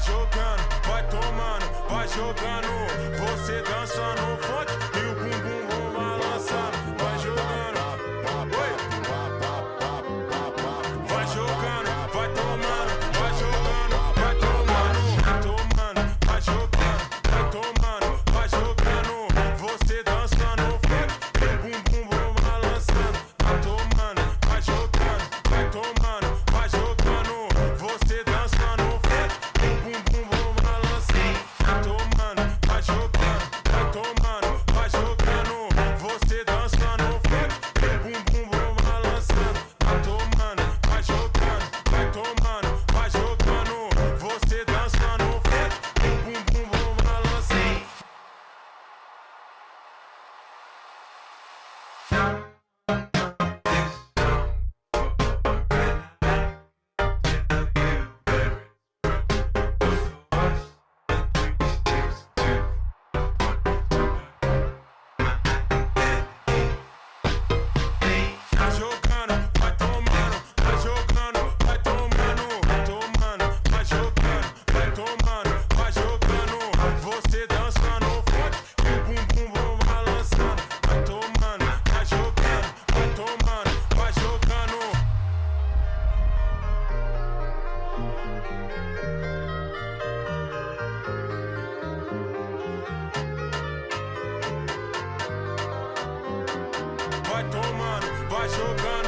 jogando, vai tomando, vai jogando. Você dança no funk e o bumbum vão balançando. Vai jogando, oi. Vai jogando, vai tomando, vai jogando, vai tomando, vai tomando, vai jogando, vai tomando, vai jogando. Você dança no funk e o bumbum vão balançando. Vai tomando, vai jogando, vai tomando, vai jogando. Você dança no funk e o bumbum vão balançando. Vai tomando, vai jogando, vai tomando, vai jogando. Você dança no funk e o bumbum vão balançando. Vai tomando, vai jogando, vai tomando, vai jogando. Você dança no funk e o bumbum vão balançando. Vai jogando, vai tomando, vai jogando, vai tomando, vai tomando, vai jogando, vai tomando, vai jogando. Você dança no funk e o bumbum vão balançando. Vai tomando, vai jogando, vai tomando, vai jogando. Vai tomando, vai jogando.